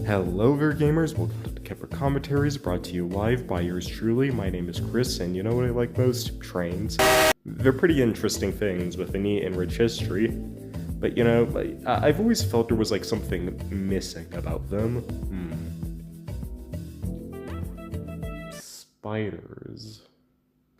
Hello there gamers, welcome to the Kepler Commentaries, brought to you live by yours truly. My name is Chris, and you know what I like most? Trains. They're pretty interesting things with a neat and rich history, but you know, I've always felt there was like something missing about them. Spiders.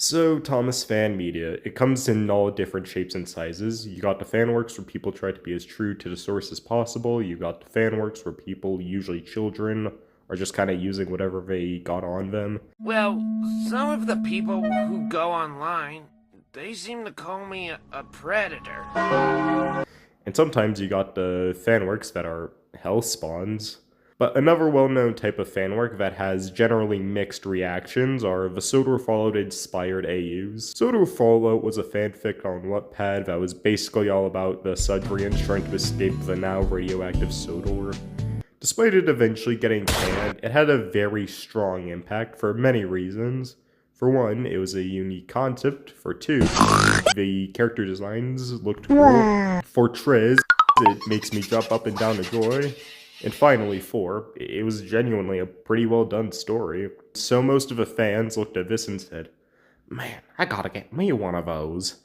So, Thomas fan media, it comes in all different shapes and sizes. You got the fan works where people try to be as true to the source as possible. You got the fan works where people, usually children, are just kind of using whatever they got on them. Well, some of the people who go online, they seem to call me a predator. And sometimes you got the fan works that are hell spawns. But another well-known type of fanwork that has generally mixed reactions are the Sodor Fallout inspired AUs. Sodor Fallout was a fanfic on Wattpad that was basically all about the Sudrians trying to escape the now radioactive Sodor. Despite it eventually getting canned, it had a very strong impact for many reasons. For one, it was a unique concept. For two, the character designs looked cool. For Trez, it makes me jump up and down in joy. And finally, 4, it was genuinely a pretty well done story. So most of the fans looked at this and said, man, I gotta get me one of those.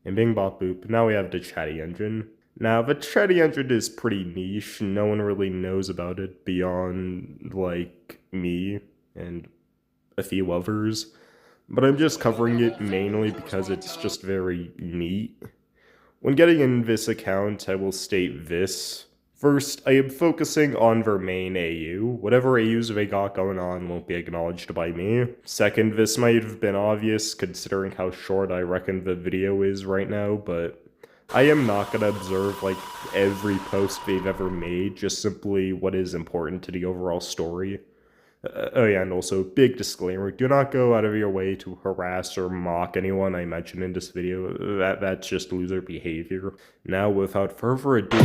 And bing bop boop, now we have the ttte. Now, the ttte is pretty niche, no one really knows about it beyond, like, me and a few others. But I'm just covering it mainly because it's just very neat. When getting in this account, I will state this. First, I am focusing on their main AU. Whatever AUs they got going on won't be acknowledged by me. Second, this might have been obvious considering how short I reckon the video is right now, but I am not going to observe like every post they've ever made, just simply what is important to the overall story. Oh yeah, and also, big disclaimer, do not go out of your way to harass or mock anyone I mention in this video. That's just loser behavior. Now, without further ado,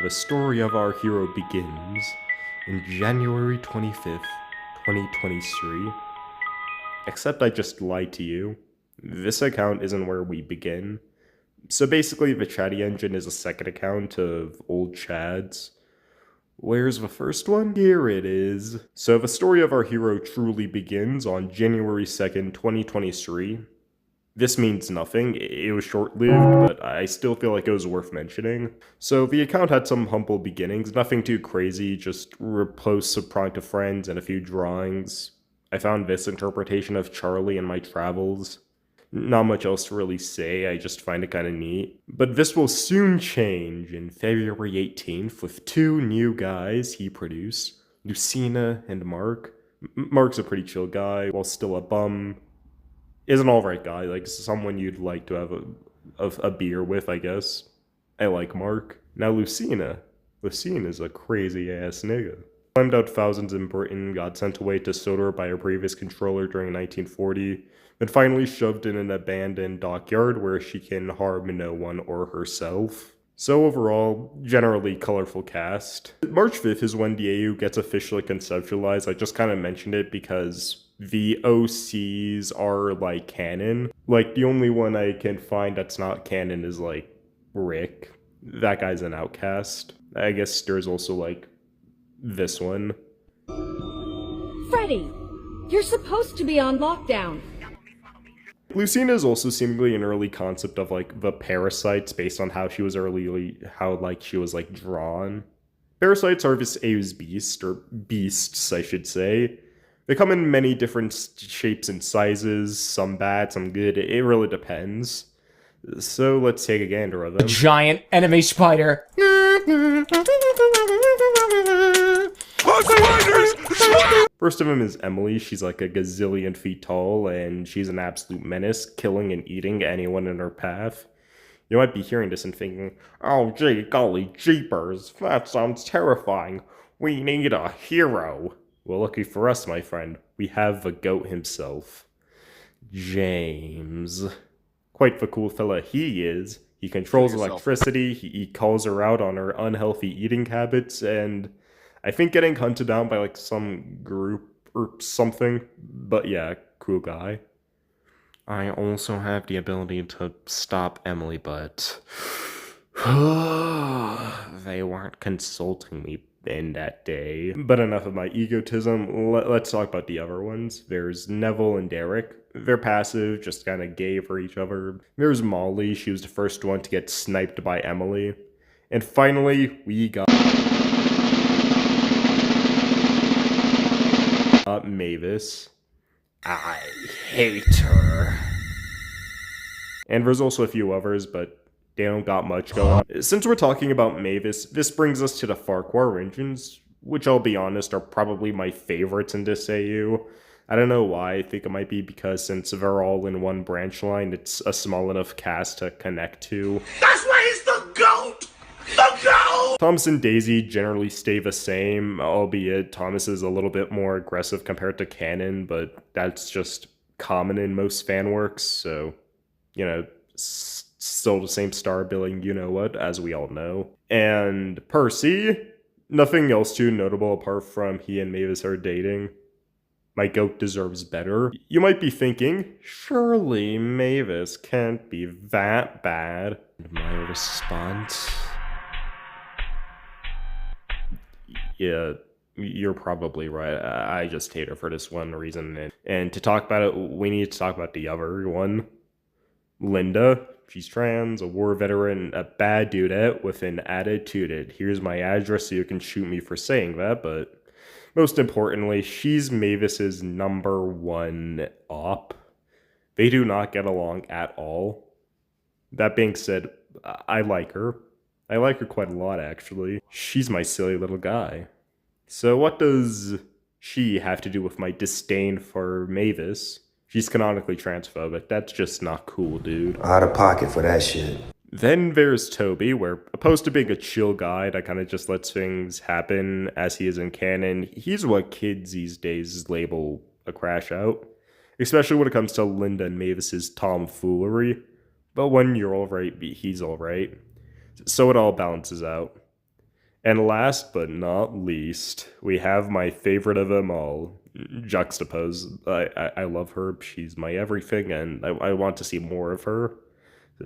the story of our hero begins in January 25th, 2023. Except I just lied to you. This account isn't where we begin. So basically, the ttte is a second account of old Chads. Where's the first one? Here it is. So the story of our hero truly begins on January 2nd, 2023. This means nothing, it was short-lived, but I still feel like it was worth mentioning. So the account had some humble beginnings, nothing too crazy, just posts of prank to friends and a few drawings. I found this interpretation of Charlie in my travels. Not much else to really say, I just find it kind of neat. But this will soon change in February 18th with 2 new guys he produced, Lucina and Mark. Mark's a pretty chill guy, while still a bum. Is an alright guy, like someone you'd like to have a beer with, I guess. I like Mark. Now Lucina. Lucina's a crazy ass nigga. Climbed out thousands in Britain, got sent away to Sodor by a previous controller during 1940, then finally shoved in an abandoned dockyard where she can harm no one or herself. So overall, generally colorful cast. March 5th is when the AU gets officially conceptualized. I just kind of mentioned it because the OCs are like canon. Like the only one I can find that's not canon is like Rick. That guy's an outcast. I guess there's also like this one. Freddy, you're supposed to be on lockdown. Lucina is also seemingly an early concept of like the parasites based on how she was drawn. Parasites are this AU's beast, or beasts I should say. They come in many different shapes and sizes, some bad, some good, it really depends. So let's take a gander of them. A giant enemy spider. First of them is Emily. She's like a gazillion feet tall, and she's an absolute menace, killing and eating anyone in her path. You might be hearing this and thinking, oh gee, golly jeepers, that sounds terrifying. We need a hero. Well, lucky for us, my friend, we have the goat himself. James. Quite the cool fella he is. He controls electricity, he calls her out on her unhealthy eating habits, and I think getting hunted down by like some group or something, but yeah, cool guy. I also have the ability to stop Emily, but They weren't consulting me in that day. But enough of my egotism. Let's talk about the other ones. There's Neville and Derek. They're passive, just kind of gay for each other. There's Molly. She was the first one to get sniped by Emily. And finally, we got Mavis. I hate her. And there's also a few others, but they don't got much going on. Since we're talking about Mavis, this brings us to the ffarquhar engines, which I'll be honest are probably my favorites in this AU. I don't know why. I think it might be because since they're all in one branch line, it's a small enough cast to connect to. That's why he's the GOAT! The GOAT! Thomas and Daisy generally stay the same, albeit Thomas is a little bit more aggressive compared to Canon, but that's just common in most fan works, so, you know, still the same star billing, you know what, as we all know. And Percy, nothing else too notable apart from he and Mavis are dating. My goat deserves better. You might be thinking, surely Mavis can't be that bad. And my response? Yeah, you're probably right. I just hate her for this one reason. And to talk about it, we need to talk about the other one. Linda. She's trans, a war veteran, a bad dudette with an attitude. Here's my address so you can shoot me for saying that, but most importantly, she's Mavis's #1 op. They do not get along at all. That being said, I like her. I like her quite a lot, actually. She's my silly little guy. So what does she have to do with my disdain for Mavis? She's canonically transphobic. That's just not cool, dude. Out of pocket for that shit. Then there's Toby, where opposed to being a chill guy that kind of just lets things happen as he is in canon, he's what kids these days label a crash out. Especially when it comes to Linda and Mavis's tomfoolery. But when you're alright, he's alright. So it all balances out. And last but not least, we have my favorite of them all, Juxtapose. I love her. She's my everything, and I want to see more of her.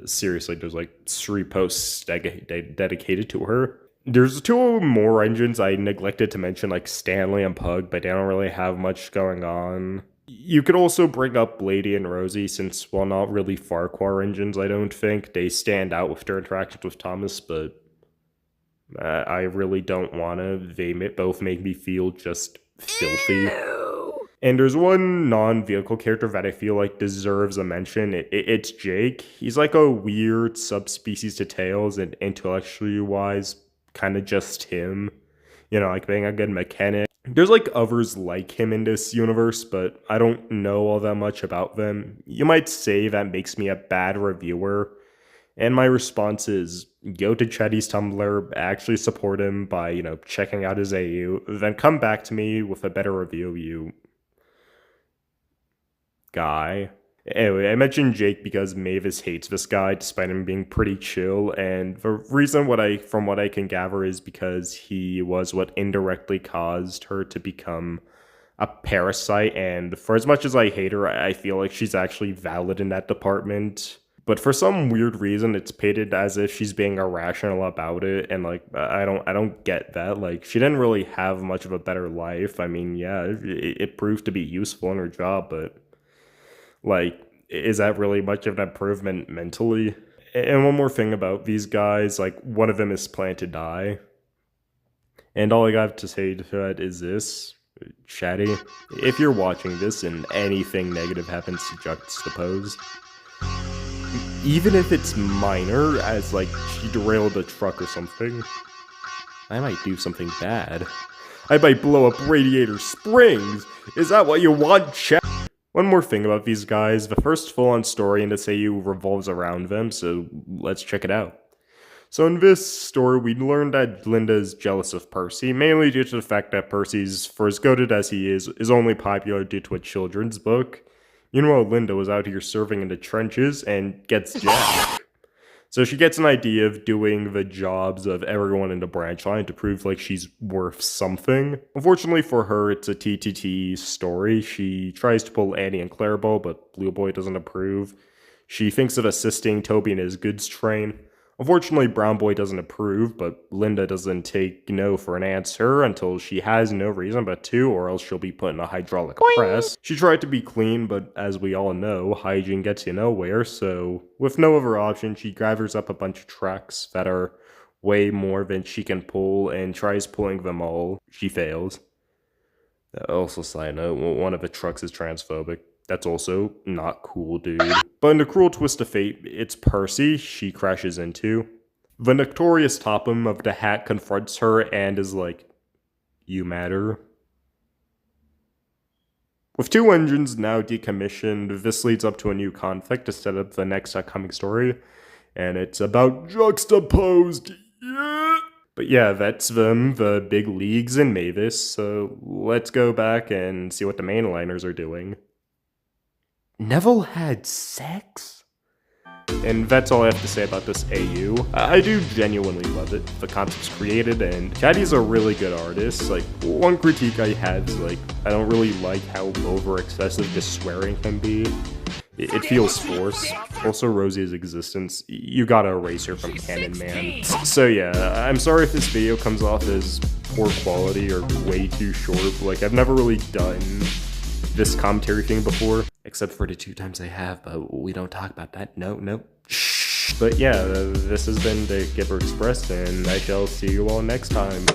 Seriously, there's like 3 posts dedicated to her. There's 2 more engines I neglected to mention, like Stanlie and Pug, but they don't really have much going on. You could also bring up Lady and Rosie, since while not really ffarquhar engines, I don't think, they stand out with their interactions with Thomas, but I really don't want to. They both make me feel just filthy. And there's one non-vehicle character that I feel like deserves a mention. It's Jake. He's like a weird subspecies to Tails, and intellectually wise, kind of just him. You know, like being a good mechanic. There's like others like him in this universe, but I don't know all that much about them. You might say that makes me a bad reviewer. And my response is, go to Chetty's Tumblr, actually support him by, you know, checking out his AU, then come back to me with a better review, you guy. Anyway, I mentioned Jake because Mavis hates this guy, despite him being pretty chill, and the reason from what I can gather is because he was what indirectly caused her to become a parasite, and for as much as I hate her, I feel like she's actually valid in that department. But for some weird reason, it's painted as if she's being irrational about it, and like I don't get that. Like, she didn't really have much of a better life. I mean, yeah, it proved to be useful in her job, but like, is that really much of an improvement mentally? And one more thing about these guys, like, one of them is planned to die, and all I got to say to that is this: Chatty, if you're watching this and anything negative happens to Juxtapose, even if it's minor, as like she derailed a truck or something, I might do something bad. I might blow up Radiator Springs. Is that what you want, chat? One more thing about these guys, the first full-on story in this AU revolves around them, so let's check it out. So in this story, we learned that Linda is jealous of Percy, mainly due to the fact that Percy's, for as goated as he is only popular due to a children's book. Meanwhile, Linda was out here serving in the trenches and gets jacked. So she gets an idea of doing the jobs of everyone in the branch line to prove like she's worth something. Unfortunately for her, it's a ttte story. She tries to pull Annie and Clarabelle, but Blue Boy doesn't approve. She thinks of assisting Toby in his goods train. Unfortunately, Brown Boy doesn't approve, but Linda doesn't take no for an answer until she has no reason but to, or else she'll be put in a hydraulic press. She tried to be clean, but as we all know, hygiene gets you nowhere, so with no other option, she gathers up a bunch of trucks that are way more than she can pull and tries pulling them all. She fails. Also, side note, one of the trucks is transphobic. That's also not cool, dude. But in a cruel twist of fate, it's Percy she crashes into. The notorious Topham of the Hat confronts her and is like, "You matter." With 2 engines now decommissioned, this leads up to a new conflict to set up the next upcoming story, and it's about juxtaposed. Yeah. But yeah, that's them, the big leagues in Mavis, so let's go back and see what the mainliners are doing. Neville had sex? And that's all I have to say about this AU. I do genuinely love it. The concept's created, and Caddy's a really good artist. Like, one critique I had is, like, I don't really like how over-excessive the swearing can be. It feels forced. Also, Rosie's existence, you gotta erase her from canon, man. So yeah, I'm sorry if this video comes off as poor quality or way too short. Like, I've never really done this commentary thing before, except for the 2 times I have, but we don't talk about that. No. Shh. But yeah, this has been the Gibber Express, and I shall see you all next time.